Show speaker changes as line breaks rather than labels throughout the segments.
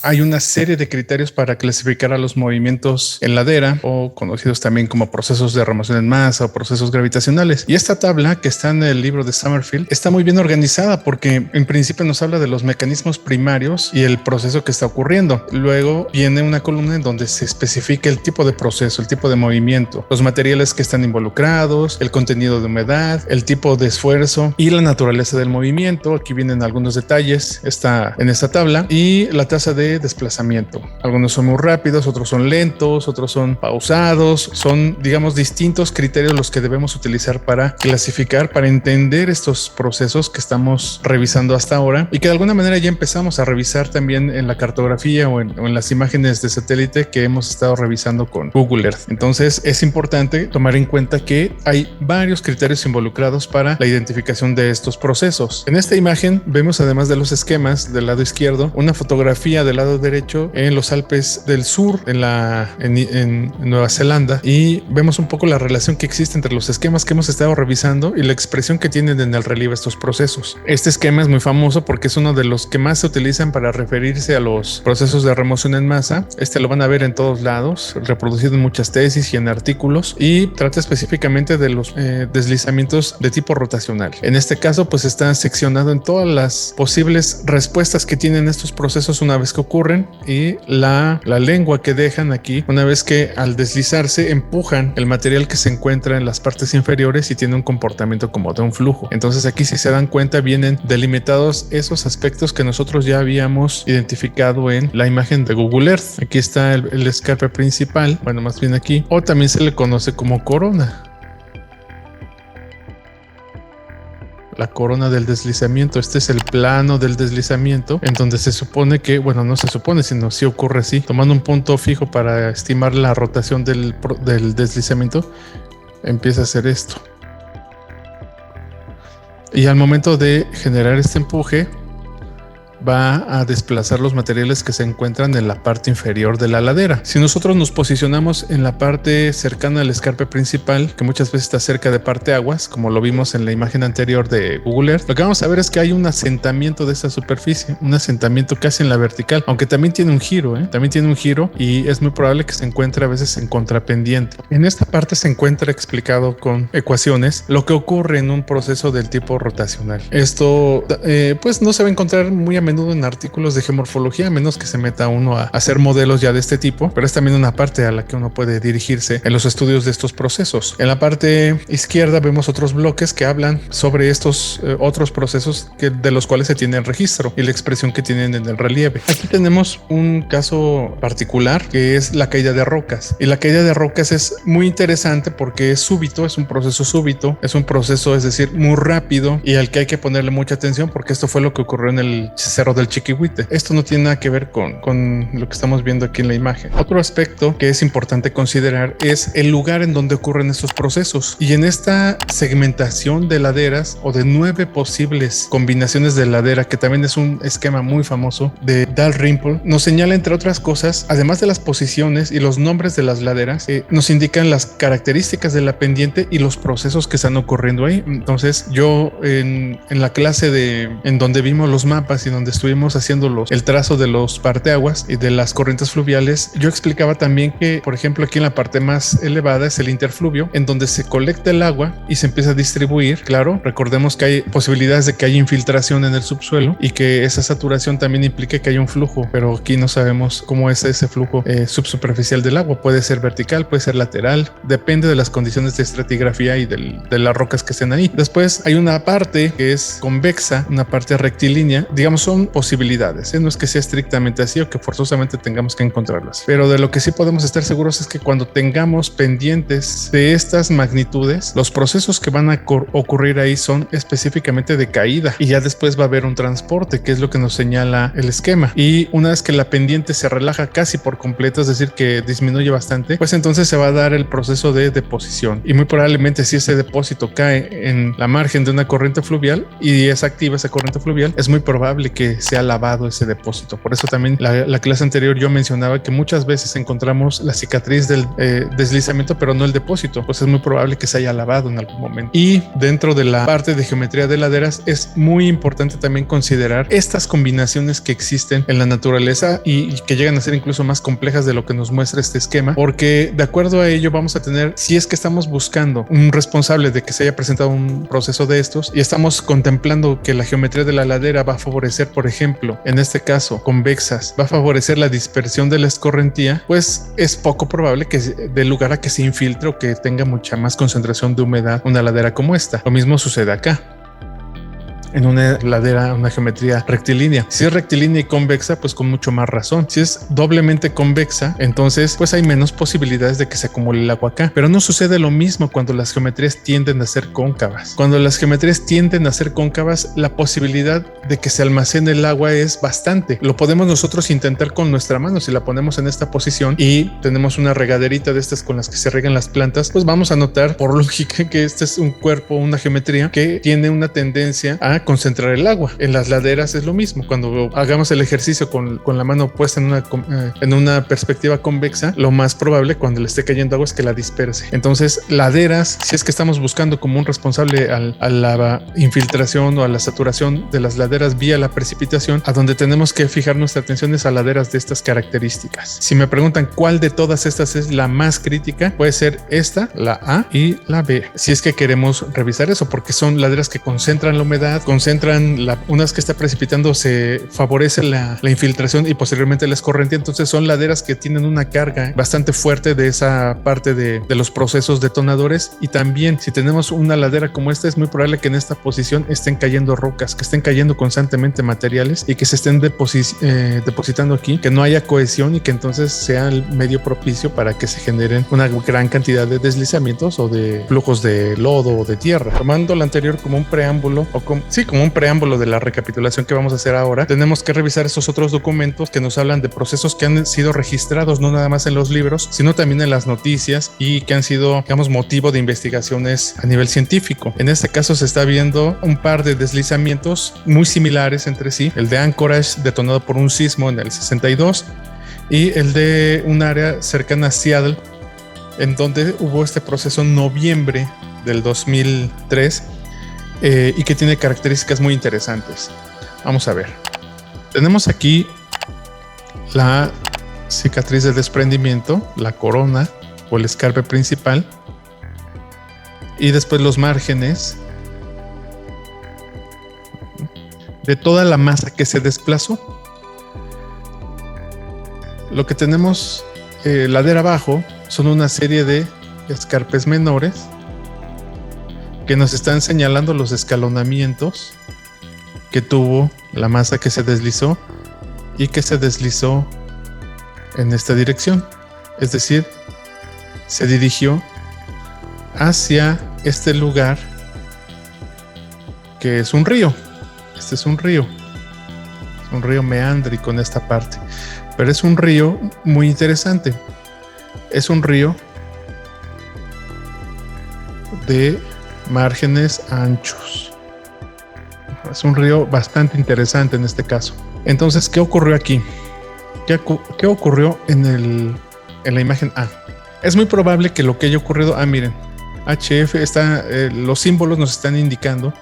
hay una serie de criterios para clasificar a los movimientos en ladera, o conocidos también como procesos de remoción en masa o procesos gravitacionales. Y esta tabla, que está en el libro de Summerfield, está muy bien organizada porque en principio nos habla de los mecanismos primarios y el proceso que está ocurriendo. Luego viene una columna en donde se especifica el tipo de proceso, el tipo de movimiento, los materiales que están involucrados, el contenido de humedad, el tipo de esfuerzo y la naturaleza del movimiento. Aquí vienen algunos detalles en esta tabla, y la tasa de desplazamiento. Algunos son muy rápidos, otros son lentos, otros son pausados. Son, digamos, distintos criterios los que debemos utilizar para clasificar, para entender estos procesos que estamos revisando hasta ahora, y que de alguna manera ya empezamos a revisar también en la cartografía o en las imágenes de satélite que hemos estado revisando con Google Earth. Entonces es importante tomar en cuenta que hay varios criterios involucrados para la identificación de estos procesos. En esta imagen vemos, además de los esquemas del lado izquierdo, una fotografía del lado derecho en los Alpes del Sur, en Nueva Zelanda, y vemos un poco la relación que existe entre los esquemas que hemos estado revisando y la expresión que tienen en el relieve estos procesos. Este esquema es muy famoso porque es uno de los que más se utilizan para referirse a los procesos de remoción en masa. Lo van a ver en todos lados, reproducido en muchas tesis y en artículos, y trata específicamente de los deslizamientos de tipo rotacional. En este caso, pues está seccionado en todas las posibles respuestas que tienen estos procesos una vez que ocurren, y la lengua que dejan aquí una vez que al deslizarse empujan el material que se encuentra en las partes inferiores y tiene un comportamiento como de un flujo. Entonces aquí, si se dan cuenta, vienen delimitados esos aspectos que nosotros ya habíamos identificado en la imagen de Google Earth. Aquí está el escarpe principal, bueno, más bien aquí, o también se le conoce como corona. La corona del deslizamiento. Este es el plano del deslizamiento, en donde se supone que, bueno, no se supone, sino sí ocurre así. Tomando un punto fijo para estimar la rotación del deslizamiento, empieza a hacer esto. Y al momento de generar este empuje, va a desplazar los materiales que se encuentran en la parte inferior de la ladera. Si nosotros nos posicionamos en la parte cercana al escarpe principal, que muchas veces está cerca de parteaguas, como lo vimos en la imagen anterior de Google Earth, lo que vamos a ver es que hay un asentamiento de esta superficie, un asentamiento casi en la vertical, aunque también tiene un giro, también tiene un giro, y es muy probable que se encuentre a veces en contrapendiente. En esta parte se encuentra explicado con ecuaciones lo que ocurre en un proceso del tipo rotacional. Esto pues no se va a encontrar muy a menudo en artículos de geomorfología, a menos que se meta uno a hacer modelos ya de este tipo, pero es también una parte a la que uno puede dirigirse en los estudios de estos procesos. En la parte izquierda vemos otros bloques que hablan sobre estos otros procesos de los cuales se tiene el registro y la expresión que tienen en el relieve. Aquí tenemos un caso particular que es la caída de rocas, y la caída de rocas es muy interesante porque es súbito, es un proceso súbito, es un proceso, es decir, muy rápido, y al que hay que ponerle mucha atención porque esto fue lo que ocurrió en el Cerro del Chiquihuite. Esto no tiene nada que ver con lo que estamos viendo aquí en la imagen. Otro aspecto que es importante considerar es el lugar en donde ocurren estos procesos, y en esta segmentación de laderas, o de 9 posibles combinaciones de ladera, que también es un esquema muy famoso de Dalrymple, nos señala, entre otras cosas, además de las posiciones y los nombres de las laderas, nos indican las características de la pendiente y los procesos que están ocurriendo ahí. Entonces yo en la clase en donde vimos los mapas y donde estuvimos haciendo el trazo de los parteaguas y de las corrientes fluviales, yo explicaba también que, por ejemplo, aquí en la parte más elevada es el interfluvio, en donde se colecta el agua y se empieza a distribuir. Claro, recordemos que hay posibilidades de que haya infiltración en el subsuelo y que esa saturación también implique que haya un flujo, pero aquí no sabemos cómo es ese flujo subsuperficial del agua. Puede ser vertical, puede ser lateral, depende de las condiciones de estratigrafía y de las rocas que estén ahí. Después hay una parte que es convexa, una parte rectilínea. Digamos, son posibilidades, no es que sea estrictamente así o que forzosamente tengamos que encontrarlas, pero de lo que sí podemos estar seguros es que cuando tengamos pendientes de estas magnitudes, los procesos que van a ocurrir ahí son específicamente de caída, y ya después va a haber un transporte, que es lo que nos señala el esquema. Y una vez que la pendiente se relaja casi por completo, es decir, que disminuye bastante, pues entonces se va a dar el proceso de deposición, y muy probablemente, si ese depósito cae en la margen de una corriente fluvial y es activa esa corriente fluvial, es muy probable que que sea lavado ese depósito. Por eso también la clase anterior yo mencionaba que muchas veces encontramos la cicatriz del deslizamiento, pero no el depósito, pues es muy probable que se haya lavado en algún momento. Y dentro de la parte de geometría de laderas es muy importante también considerar estas combinaciones que existen en la naturaleza y que llegan a ser incluso más complejas de lo que nos muestra este esquema, porque de acuerdo a ello vamos a tener, si es que estamos buscando un responsable de que se haya presentado un proceso de estos y estamos contemplando que la geometría de la ladera va a favorecer, por ejemplo, en este caso convexas, va a favorecer la dispersión de la escorrentía, pues es poco probable que dé lugar a que se infiltre o que tenga mucha más concentración de humedad una ladera como esta. Lo mismo sucede acá. En una ladera, una geometría rectilínea. Si es rectilínea y convexa, pues con mucho más razón. Si es doblemente convexa, entonces pues hay menos posibilidades de que se acumule el agua acá. Pero no sucede lo mismo cuando las geometrías tienden a ser cóncavas. Cuando las geometrías tienden a ser cóncavas, la posibilidad de que se almacene el agua es bastante. Lo podemos nosotros intentar con nuestra mano. Si la ponemos en esta posición y tenemos una regaderita de estas con las que se regan las plantas, pues vamos a notar por lógica que este es un cuerpo, una geometría que tiene una tendencia a concentrar el agua. En las laderas es lo mismo. Cuando hagamos el ejercicio con la mano puesta en una perspectiva convexa, lo más probable cuando le esté cayendo agua es que la disperse. Entonces, laderas, si es que estamos buscando como un responsable a la infiltración o a la saturación de las laderas vía la precipitación, a donde tenemos que fijar nuestra atención es a laderas de estas características. Si me preguntan cuál de todas estas es la más crítica, puede ser esta, la A y la B. Si es que queremos revisar eso, porque son laderas que concentran la humedad, una vez que está precipitando se favorece la infiltración y posteriormente la escorrentía. Entonces son laderas que tienen una carga bastante fuerte de esa parte de los procesos detonadores. Y también si tenemos una ladera como esta, es muy probable que en esta posición estén cayendo rocas, que estén cayendo constantemente materiales y que se estén depositando aquí, que no haya cohesión y que entonces sea el medio propicio para que se generen una gran cantidad de deslizamientos o de flujos de lodo o de tierra. Tomando lo anterior como un preámbulo como un preámbulo de la recapitulación que vamos a hacer ahora, tenemos que revisar esos otros documentos que nos hablan de procesos que han sido registrados no nada más en los libros, sino también en las noticias y que han sido, digamos, motivo de investigaciones a nivel científico. En este caso se está viendo un par de deslizamientos muy similares entre sí, el de Anchorage detonado por un sismo en el 62 y el de un área cercana a Seattle en donde hubo este proceso en noviembre del 2003 y que tiene características muy interesantes. Vamos a ver. Tenemos aquí la cicatriz de desprendimiento, la corona o el escarpe principal y después los márgenes de toda la masa que se desplazó. Lo que tenemos ladera abajo son una serie de escarpes menores que nos están señalando los escalonamientos que tuvo la masa que se deslizó y que se deslizó en esta dirección. Es decir, se dirigió hacia este lugar que es un río. Este es un río meándrico en esta parte, pero es un río muy interesante. Es un río de márgenes anchos. Es un río bastante interesante en este caso. Entonces, ¿qué ocurrió aquí? ¿Qué ocurrió en la imagen A? Es muy probable que lo que haya ocurrido, miren, HF está, los símbolos nos están indicando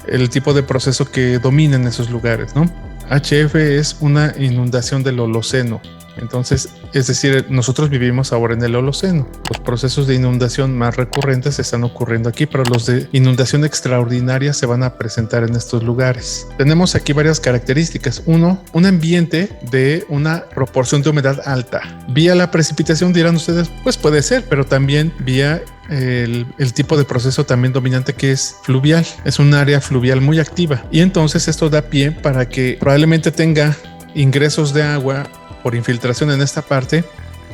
el tipo de proceso que domina en esos lugares, ¿no? HF es una inundación del Holoceno. Entonces, es decir, nosotros vivimos ahora en el Holoceno. Los procesos de inundación más recurrentes están ocurriendo aquí, pero los de inundación extraordinaria se van a presentar en estos lugares. Tenemos aquí varias características. Uno, un ambiente de una proporción de humedad alta. Vía la precipitación dirán ustedes, pues puede ser, pero también vía el tipo de proceso también dominante que es fluvial. Es un área fluvial muy activa y entonces esto da pie para que probablemente tenga ingresos de agua por infiltración en esta parte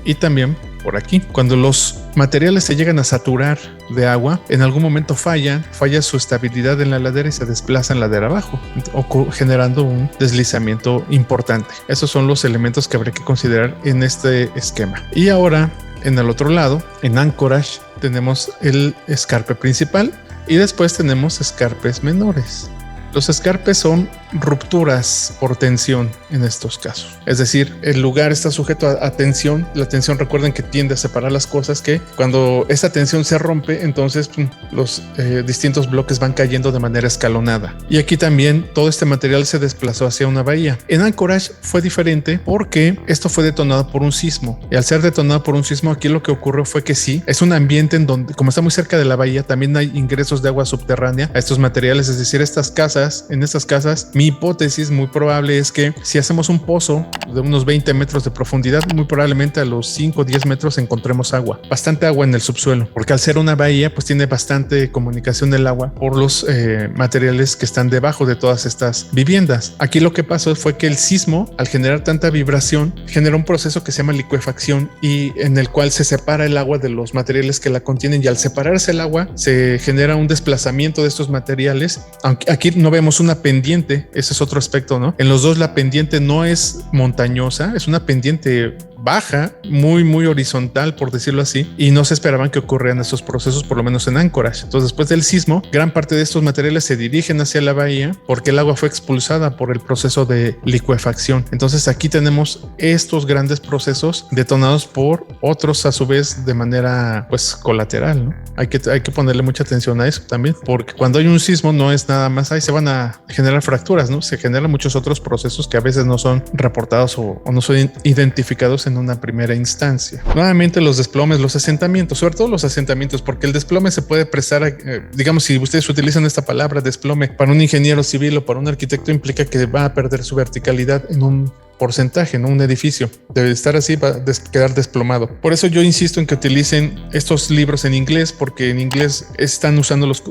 y también por aquí. Cuando los materiales se llegan a saturar de agua, en algún momento falla su estabilidad en la ladera y se desplazan ladera abajo, generando un deslizamiento importante. Esos son los elementos que habría que considerar en este esquema. Y ahora, en el otro lado, en Anchorage, tenemos el escarpe principal y después tenemos escarpes menores. Los escarpes son rupturas por tensión en estos casos. Es decir, el lugar está sujeto a tensión. La tensión, recuerden que tiende a separar las cosas, que cuando esa tensión se rompe, entonces los distintos bloques van cayendo de manera escalonada. Y aquí también todo este material se desplazó hacia una bahía. En Anchorage fue diferente porque esto fue detonado por un sismo. Y al ser detonado por un sismo, aquí lo que ocurrió fue que sí, es un ambiente en donde, como está muy cerca de la bahía, también hay ingresos de agua subterránea a estos materiales. Es decir, en estas casas, mi hipótesis muy probable es que si hacemos un pozo de unos 20 metros de profundidad, muy probablemente a los 5 o 10 metros encontremos agua, bastante agua en el subsuelo, porque al ser una bahía, pues tiene bastante comunicación del agua por los materiales que están debajo de todas estas viviendas. Aquí lo que pasó fue que el sismo, al generar tanta vibración, genera un proceso que se llama licuefacción, y en el cual se separa el agua de los materiales que la contienen, y al separarse el agua se genera un desplazamiento de estos materiales. Aunque aquí no vemos una pendiente, ese es otro aspecto, ¿no? En los dos la pendiente no es montañosa, es una pendiente baja, muy horizontal, por decirlo así, y no se esperaban que ocurrieran estos procesos, por lo menos en Anchorage. Entonces, después del sismo, gran parte de estos materiales se dirigen hacia la bahía porque el agua fue expulsada por el proceso de licuefacción. Entonces, aquí tenemos estos grandes procesos detonados por otros, a su vez, de manera pues colateral, ¿no? Hay que ponerle mucha atención a eso también, porque cuando hay un sismo no es nada más ahí se van a generar fracturas, ¿no? Se generan muchos otros procesos que a veces no son reportados o no son identificados en una primera instancia. Nuevamente, los desplomes, los asentamientos, sobre todo los asentamientos, porque el desplome se puede prestar a, digamos, si ustedes utilizan esta palabra desplome para un ingeniero civil o para un arquitecto, implica que va a perder su verticalidad en un porcentaje, ¿no? Un edificio debe estar así, va a quedar desplomado. Por eso yo insisto en que utilicen estos libros en inglés, porque en inglés están usando los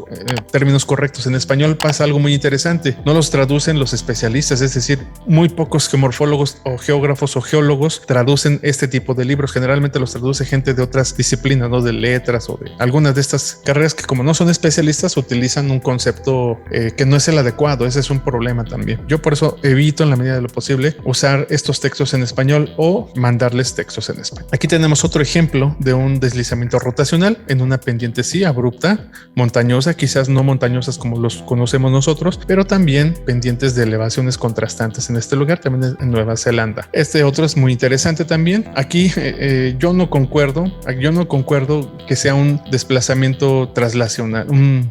términos correctos. En español pasa algo muy interesante, no los traducen los especialistas, es decir, muy pocos geomorfólogos o geógrafos o geólogos traducen este tipo de libros. Generalmente los traduce gente de otras disciplinas, ¿no? De letras o de algunas de estas carreras que, como no son especialistas, utilizan un concepto que no es el adecuado. Ese es un problema también. Yo por eso evito en la medida de lo posible usar estos textos en español o mandarles textos en español. Aquí tenemos otro ejemplo de un deslizamiento rotacional en una pendiente sí abrupta, montañosa, quizás no montañosas como los conocemos nosotros, pero también pendientes de elevaciones contrastantes en este lugar, también en Nueva Zelanda. Este otro es muy interesante también. Aquí yo no concuerdo que sea un desplazamiento traslacional, un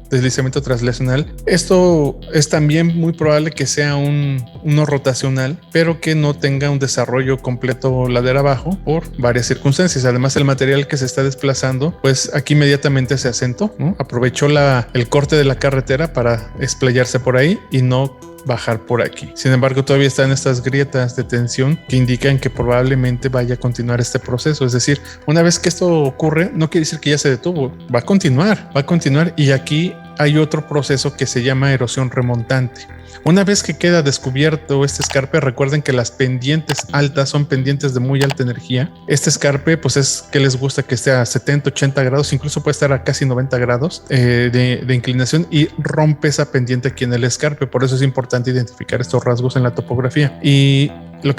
deslizamiento traslacional. Esto es también muy probable que sea uno rotacional, pero que no tenga un desarrollo completo ladera abajo por varias circunstancias. Además, el material que se está desplazando, pues aquí inmediatamente se asentó, ¿no? Aprovechó el corte de la carretera para explayarse por ahí y no bajar por aquí. Sin embargo, todavía están estas grietas de tensión que indican que probablemente vaya a continuar este proceso. Es decir, una vez que esto ocurre, no quiere decir que ya se detuvo, va a continuar, y aquí hay otro proceso que se llama erosión remontante. Una vez que queda descubierto este escarpe, recuerden que las pendientes altas son pendientes de muy alta energía. Este escarpe, pues es que les gusta que esté a 70, 80 grados, incluso puede estar a casi 90 grados de inclinación, y rompe esa pendiente aquí en el escarpe. Por eso es importante identificar estos rasgos en la topografía. Y lo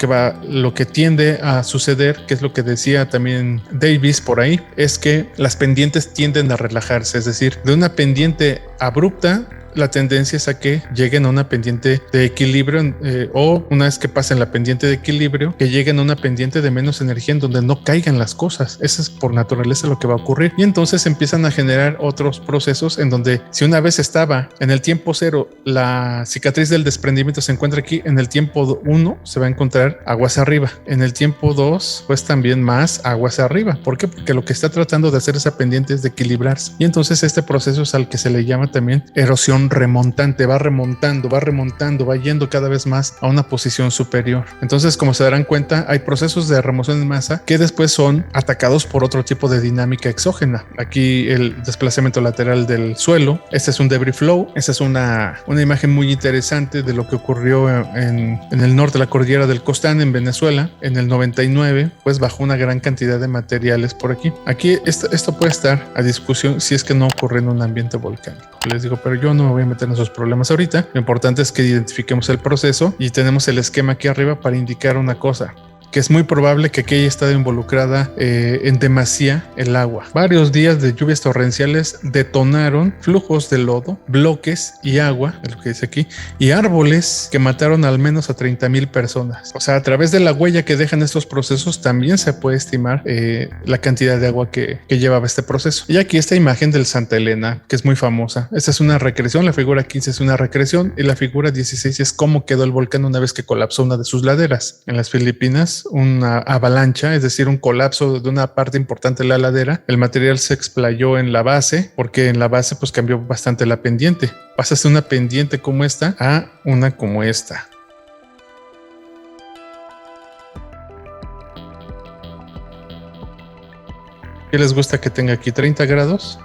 que tiende a suceder, que es lo que decía también Davis por ahí, es que las pendientes tienden a relajarse. Es decir, de una pendiente abrupta, la tendencia es a que lleguen a una pendiente de equilibrio, o una vez que pasen la pendiente de equilibrio, que lleguen a una pendiente de menos energía en donde no caigan las cosas. Eso es por naturaleza lo que va a ocurrir, y entonces empiezan a generar otros procesos en donde, si una vez estaba en el tiempo 0, la cicatriz del desprendimiento se encuentra aquí, en el tiempo 1 se va a encontrar aguas arriba, en el tiempo 2 pues también más aguas arriba. ¿Por qué? Porque lo que está tratando de hacer esa pendiente es de equilibrarse, y entonces este proceso es al que se le llama también erosión remontante. Va remontando, va yendo cada vez más a una posición superior. Entonces, como se darán cuenta, hay procesos de remoción en masa que después son atacados por otro tipo de dinámica exógena. Aquí el desplazamiento lateral del suelo. Este es un debris flow. Esta es una imagen muy interesante de lo que ocurrió en el norte de la cordillera del Costán, en Venezuela, en el 99, pues bajó una gran cantidad de materiales por aquí. Aquí esto puede estar a discusión si es que no ocurre en un ambiente volcánico. Les digo, pero yo no me voy a meter en esos problemas ahorita. Lo importante es que identifiquemos el proceso, y tenemos el esquema aquí arriba para indicar una cosa. que es muy probable que aquí haya estado involucrada en demasía el agua. Varios días de lluvias torrenciales detonaron flujos de lodo, bloques y agua, es lo que dice aquí, y árboles que mataron al menos a 30,000 personas. O sea, a través de la huella que dejan estos procesos también se puede estimar la cantidad de agua que llevaba este proceso. Y aquí esta imagen del Santa Elena, que es muy famosa. Esta es una recreación, la figura 15 es una recreación y la figura 16 es cómo quedó el volcán una vez que colapsó una de sus laderas. En las Filipinas, una avalancha, es decir, un colapso de una parte importante de la ladera. El material se explayó en la base, porque en la base pues cambió bastante la pendiente. Pasas de una pendiente como esta a una como esta. ¿Qué les gusta que tenga aquí? 30 grados.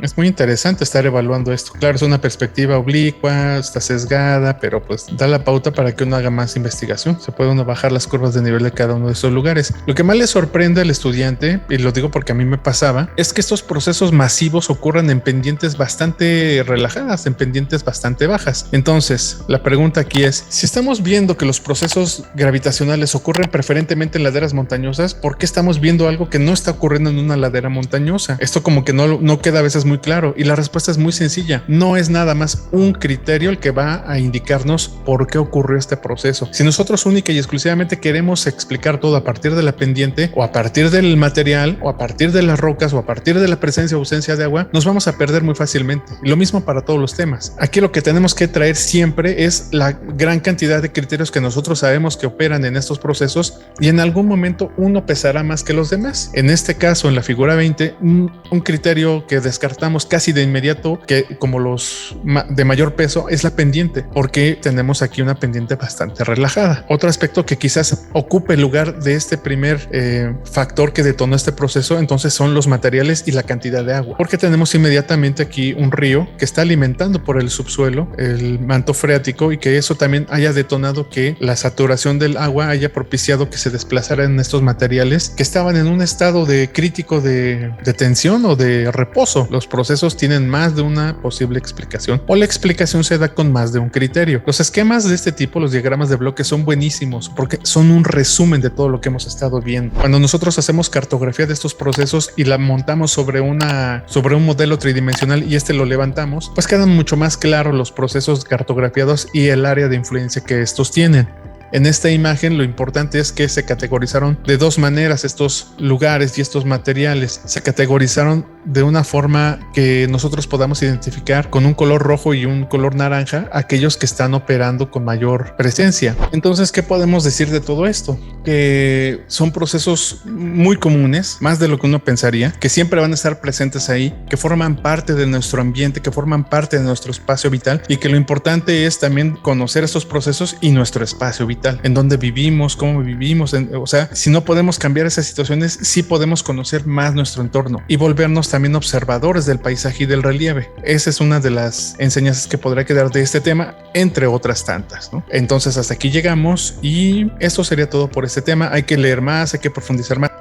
Es muy interesante estar evaluando esto. Claro, es una perspectiva oblicua, está sesgada, pero pues da la pauta para que uno haga más investigación. Se puede uno bajar las curvas de nivel de cada uno de estos lugares. Lo que más le sorprende al estudiante, y lo digo porque a mí me pasaba, es que estos procesos masivos ocurran en pendientes bastante relajadas, en pendientes bastante bajas. Entonces, la pregunta aquí es, si estamos viendo que los procesos gravitacionales ocurren preferentemente en laderas montañosas, ¿por qué estamos viendo algo que no está ocurriendo en una ladera montañosa? Esto como que no queda a veces muy claro, y la respuesta es muy sencilla. No es nada más un criterio el que va a indicarnos por qué ocurrió este proceso. Si nosotros única y exclusivamente queremos explicar todo a partir de la pendiente o a partir del material o a partir de las rocas o a partir de la presencia o ausencia de agua, nos vamos a perder muy fácilmente. Y lo mismo para todos los temas. Aquí lo que tenemos que traer siempre es la gran cantidad de criterios que nosotros sabemos que operan en estos procesos, y en algún momento uno pesará más que los demás. En este caso, en la figura 20, un criterio que descartamos casi de inmediato, que como los de mayor peso, es la pendiente, porque tenemos aquí una pendiente bastante relajada. Otro aspecto que quizás ocupe el lugar de este primer factor que detonó este proceso, entonces son los materiales y la cantidad de agua, porque tenemos inmediatamente aquí un río que está alimentando por el subsuelo el manto freático, y que eso también haya detonado que la saturación del agua haya propiciado que se desplazaran estos materiales que estaban en un estado de crítico de tensión o de reposo. Los procesos tienen más de una posible explicación, o la explicación se da con más de un criterio. Los esquemas de este tipo, los diagramas de bloques, son buenísimos porque son un resumen de todo lo que hemos estado viendo. Cuando nosotros hacemos cartografía de estos procesos y la montamos sobre un modelo tridimensional y lo levantamos, pues quedan mucho más claros los procesos cartografiados y el área de influencia que estos tienen. En esta imagen lo importante es que se categorizaron de dos maneras estos lugares y estos materiales. Se categorizaron de una forma que nosotros podamos identificar con un color rojo y un color naranja aquellos que están operando con mayor presencia. Entonces, ¿qué podemos decir de todo esto? Que son procesos muy comunes, más de lo que uno pensaría, que siempre van a estar presentes ahí, que forman parte de nuestro ambiente, que forman parte de nuestro espacio vital, y que lo importante es también conocer estos procesos y nuestro espacio vital, en dónde vivimos, cómo vivimos. O sea, si no podemos cambiar esas situaciones, sí podemos conocer más nuestro entorno y volvernos también observadores del paisaje y del relieve. Esa es una de las enseñanzas que podrá quedar de este tema, entre otras tantas, ¿no? Entonces, hasta aquí llegamos y esto sería todo por este tema. Hay que leer más, hay que profundizar más.